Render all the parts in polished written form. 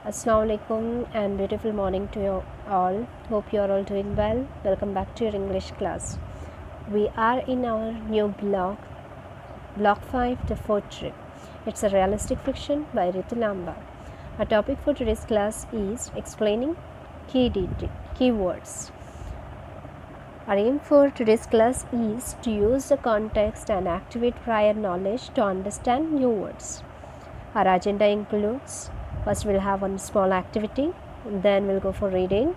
Assalamu alaikum and beautiful morning to you all. Hope you are all doing well. Welcome back to your English class. We are in our new block 5, The Fort Trip. It's a realistic fiction by Ritu Lamba. Our topic for today's class is explaining keywords. Our aim for today's class is to use the context and activate prior knowledge to understand new words. Our agenda includes: first we'll have one small activity, then we'll go for reading.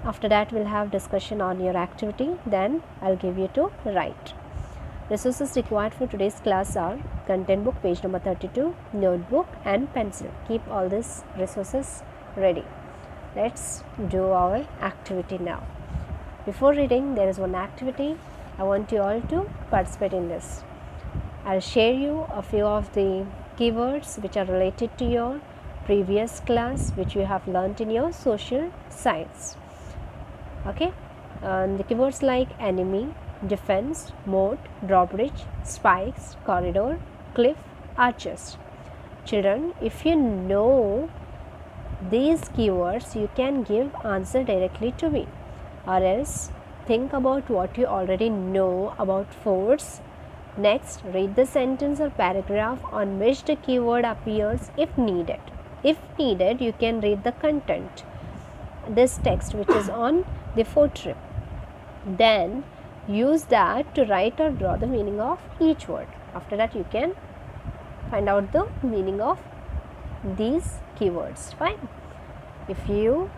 After that we'll have discussion on your activity, then I'll give you to write. Resources required for today's class are content book page number 32, notebook and pencil. Keep all these resources ready. Let's do our activity now. Before reading, there is one activity. I want you all to participate in this. I'll share you a few of the keywords which are related to your previous class, which you have learnt in your social science. Okay, the keywords like enemy, defense, moat, drawbridge, spikes, corridor, cliff, arches. Children, if you know these keywords, you can give answer directly to me, or else think about what you already know about forts. Next, read the sentence or paragraph on which the keyword appears if needed. If needed, you can read the content, this text which is on the fort trip. Then use that to write or draw the meaning of each word. After that, you can find out the meaning of these keywords. Fine. If you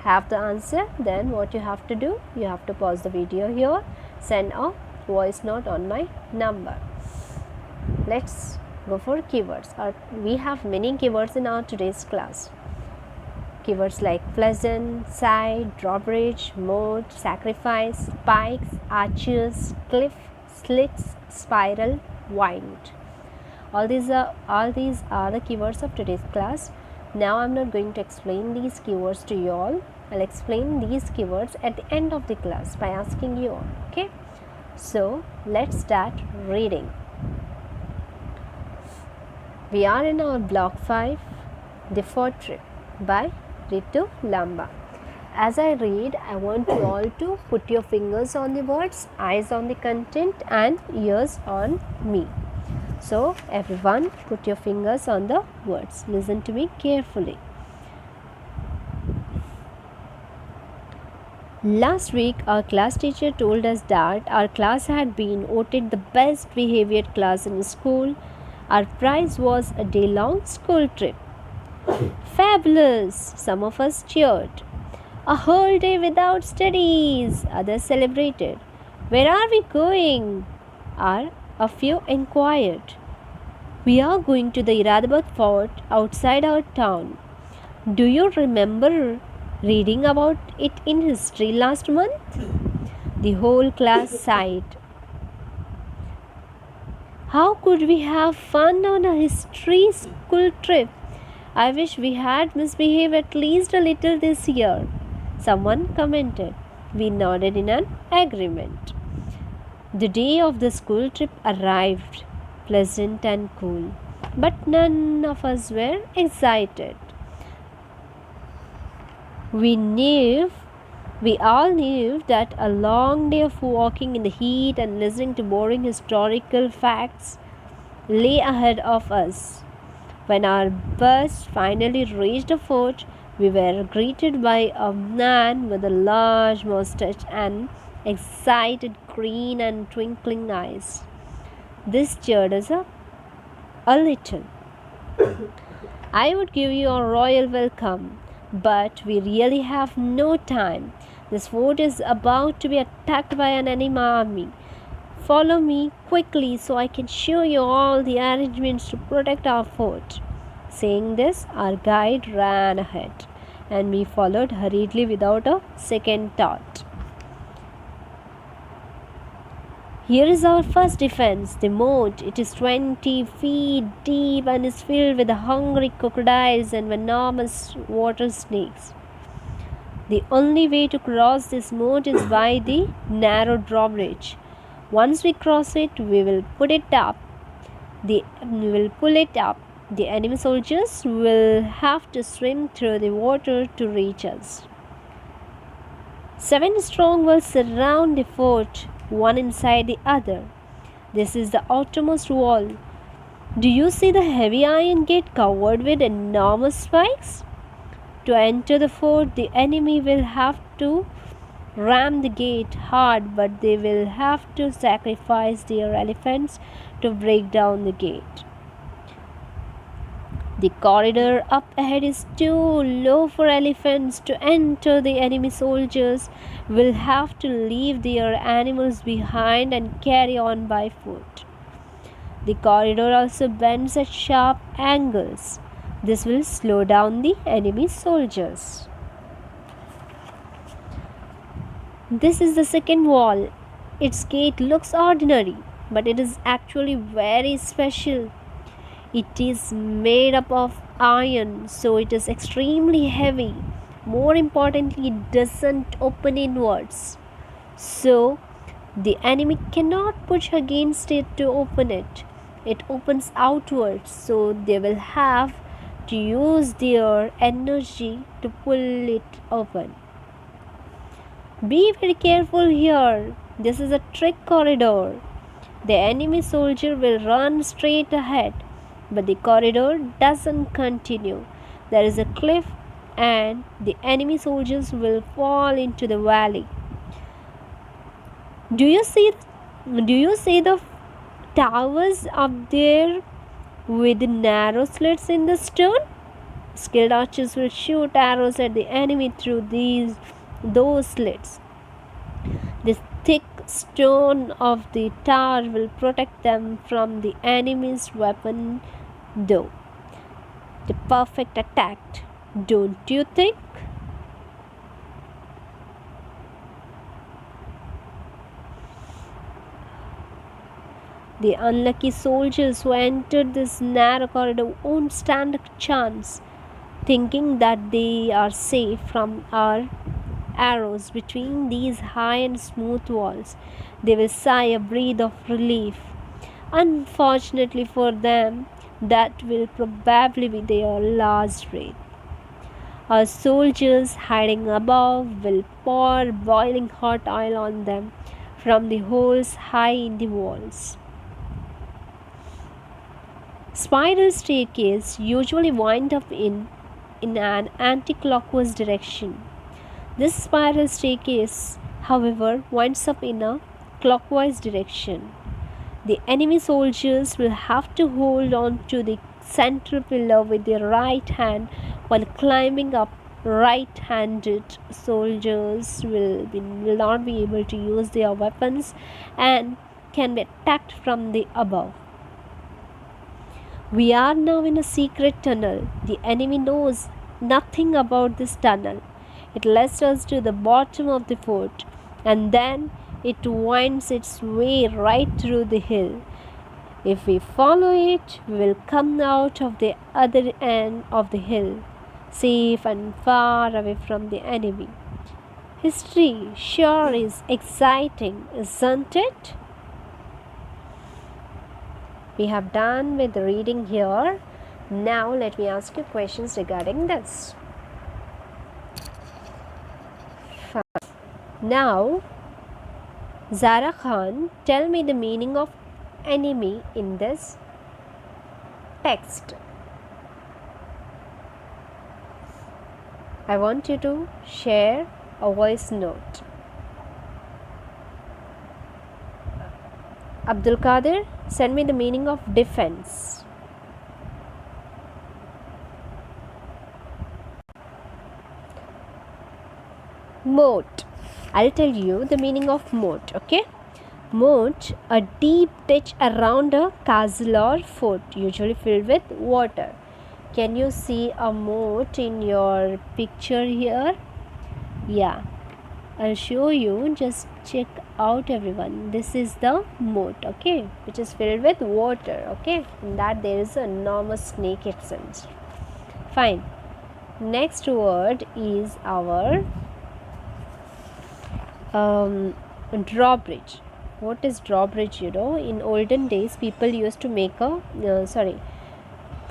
have the answer, then what you have to do, you have to pause the video here, send a voice note on my number. Let's go for keywords. We have many keywords in our today's class. Keywords like pleasant, side, drawbridge, moat, sacrifice, spikes, arches, cliff, slits, spiral, wind. All these are the keywords of today's class. Now I'm not going to explain these keywords to you all. I'll explain these keywords at the end of the class by asking you all. Okay. So let's start reading. We are in our block 5, The Fort Trip by Ritu Lamba. As I read, I want you all to put your fingers on the words, eyes on the content and ears on me. So everyone, put your fingers on the words. Listen to me carefully. Last week, our class teacher told us that our class had been voted the best behaved class in school. Our prize was a day-long school trip. Fabulous! Some of us cheered. A whole day without studies, others celebrated. Where are we going? A few inquired. We are going to the Iradabad fort outside our town. Do you remember reading about it in history last month? The whole class sighed. How could we have fun on a history school trip? I wish we had misbehaved at least a little this year, someone commented. We nodded in an agreement. The day of the school trip arrived, pleasant and cool, but none of us were excited. We all knew that a long day of walking in the heat and listening to boring historical facts lay ahead of us. When our bus finally reached the fort, we were greeted by a man with a large mustache and excited green and twinkling eyes. This cheered us up a little. I would give you a royal welcome, but we really have no time. This fort is about to be attacked by an enemy army. Follow me quickly so I can show you all the arrangements to protect our fort. Saying this, our guide ran ahead, and we followed hurriedly without a second thought. Here is our first defense, the moat. It is 20 feet deep and is filled with hungry crocodiles and enormous water snakes. The only way to cross this moat is by the narrow drawbridge. Once we cross it, we will pull it up. The enemy soldiers will have to swim through the water to reach us. 7 strong will surround the fort, one inside the other. This is the outermost wall. Do you see the heavy iron gate covered with enormous spikes? To enter the fort, the enemy will have to ram the gate hard, but they will have to sacrifice their elephants to break down the gate. The corridor up ahead is too low for elephants to enter. The enemy soldiers will have to leave their animals behind and carry on by foot. The corridor also bends at sharp angles. This will slow down the enemy soldiers. This is the second wall. Its gate looks ordinary, but it is actually very special. It is made up of iron, so it is extremely heavy. More importantly, it doesn't open inwards. So, the enemy cannot push against it to open it. It opens outwards, so they will have to use their energy to pull it open. Be very careful here. This is a trick corridor. The enemy soldier will run straight ahead, but the corridor doesn't continue. There is a cliff and the enemy soldiers will fall into the valley. Do you see the towers up there with the narrow slits in the stone? Skilled archers will shoot arrows at the enemy through those slits. The thick stone of the tower will protect them from the enemy's weapon, though. The perfect attack, don't you think? The unlucky soldiers who entered this narrow corridor won't stand a chance, thinking that they are safe from our arrows between these high and smooth walls. They will sigh a breath of relief. Unfortunately for them, that will probably be their last breath. Our soldiers hiding above will pour boiling hot oil on them from the holes high in the walls. Spiral staircases usually wind up in an anti-clockwise direction. This spiral staircase, however, winds up in a clockwise direction. The enemy soldiers will have to hold on to the central pillar with their right hand while climbing up. Right-handed soldiers will not be able to use their weapons and can be attacked from the above. We are now in a secret tunnel. The enemy knows nothing about this tunnel. It leads us to the bottom of the fort, and then it winds its way right through the hill. If we follow it, we will come out of the other end of the hill, safe and far away from the enemy. History sure is exciting, isn't it? We have done with the reading here. Now let me ask you questions regarding this. Now, Zara Khan, tell me the meaning of enemy in this text. I want you to share a voice note. Abdul Qadir, send me the meaning of defense. Moat. I'll tell you the meaning of moat, okay? Moat, a deep ditch around a castle or fort, usually filled with water. Can you see a moat in your picture here? Yeah, I'll show you. Just check out, everyone. This is the moat, okay, which is filled with water, okay. In that there is an enormous snake itself. Fine. Next word is our drawbridge. What is drawbridge? In olden days, people used to make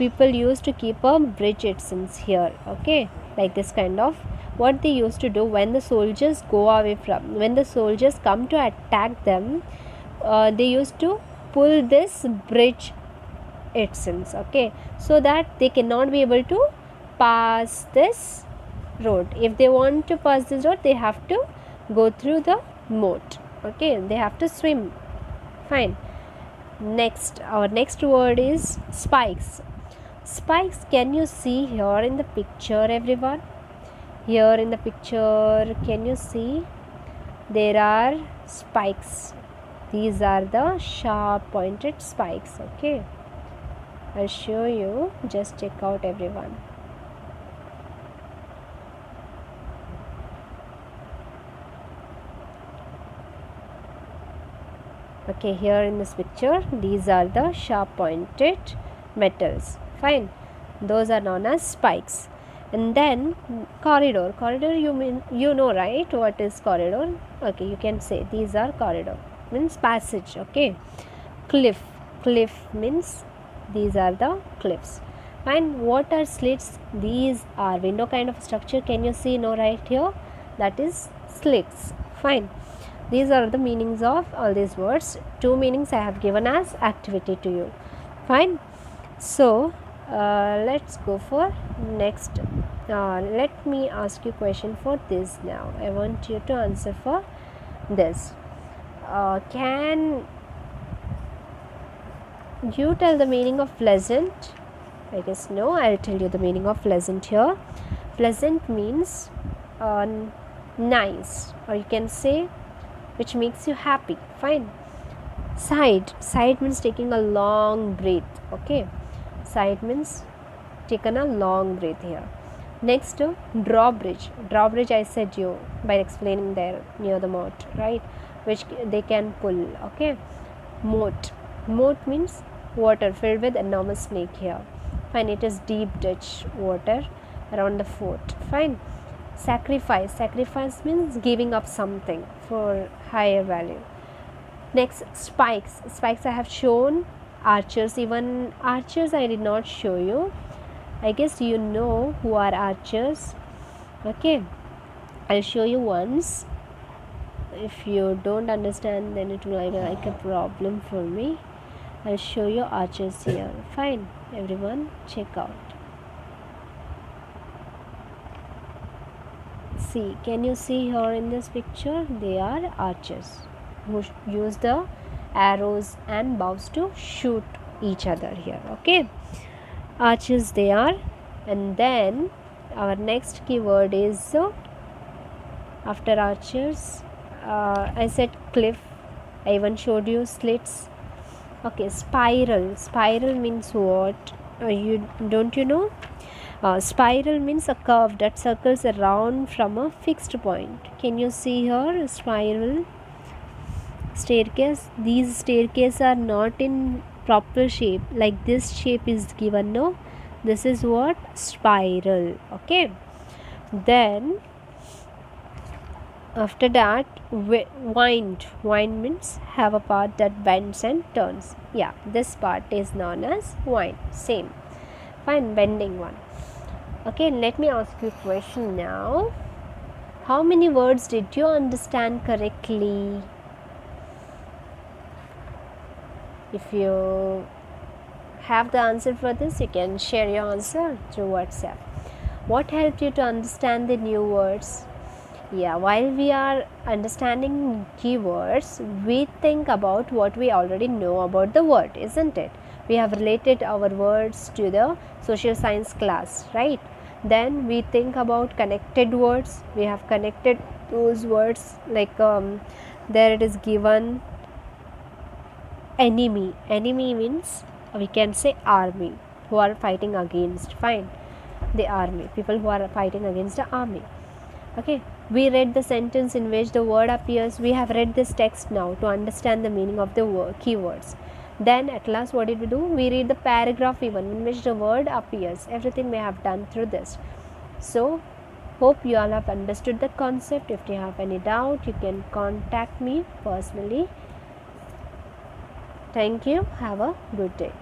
people used to keep a bridge, it seems here. Okay, like this kind of what they used to do when the soldiers go away from, when the soldiers come to attack them, they used to pull this bridge, it seems. Okay, so that they cannot be able to pass this road. If they want to pass this road, they have to go through the moat. Okay, they have to swim. Fine. Next, our next word is spikes. Spikes, can you see here in the picture, everyone? Here in the picture, can you see? There are spikes. These are the sharp pointed spikes. Okay, I'll show you. Just check out, everyone. Okay, here in this picture, these are the sharp pointed metals. Fine, those are known as spikes. And then corridor. Corridor, you know, right? What is corridor? Okay, you can say these are corridor, means passage. Okay, cliff. Cliff means these are the cliffs. And what are slits? These are window kind of structure. Can you see? No, right here, that is slits. Fine. These are the meanings of all these words. 2 meanings I have given as activity to you. Fine. So let's go for next. Let me ask you question for this now. I want you to answer for this. Can you tell the meaning of pleasant? I guess no. I'll tell you the meaning of pleasant here. Pleasant means nice, or you can say which makes you happy. Fine. Sigh means taking a long breath. Okay, sigh means taken a long breath here. Next, drawbridge. Drawbridge, I said you by explaining there near the moat, right, which they can pull. Okay. Moat. Moat means water filled with enormous snake here. Fine, it is deep ditch water around the fort. Fine. Sacrifice means giving up something for higher value. Next, spikes. I have shown. Archers, even archers I did not show you. I guess you know who are archers. Okay, I'll show you once. If you don't understand, then it will be like a problem for me. I'll show you archers here. Fine, everyone, check out. See, can you see here in this picture? They are archers who use the arrows and bows to shoot each other here. Okay, archers they are. And then our next keyword is after archers, I said cliff. I even showed you slits. Okay, spiral means what? Don't you know? Spiral means a curve that circles around from a fixed point. Can you see here? Spiral. Staircase. These staircases are not in proper shape. Like this shape is given. No, this is what? Spiral. Okay. Then after that, wind. Wind means have a part that bends and turns. Yeah, this part is known as wind. Same. Fine, bending one. Okay, let me ask you a question now. How many words did you understand correctly? If you have the answer for this, you can share your answer through WhatsApp. What helped you to understand the new words? Yeah, while we are understanding keywords, we think about what we already know about the word, isn't it? We have related our words to the social science class, right? Then we think about connected words. We have connected those words, like there it is given enemy. Enemy means we can say army, who are fighting against. Fine, the army, people who are fighting against the army. Okay, we read the sentence in which the word appears. We have read this text now to understand the meaning of the keywords. Then at last what did we do? We read the paragraph even in which the word appears. Everything we have done through this. So hope you all have understood the concept. If you have any doubt, you can contact me personally. Thank you. Have a good day.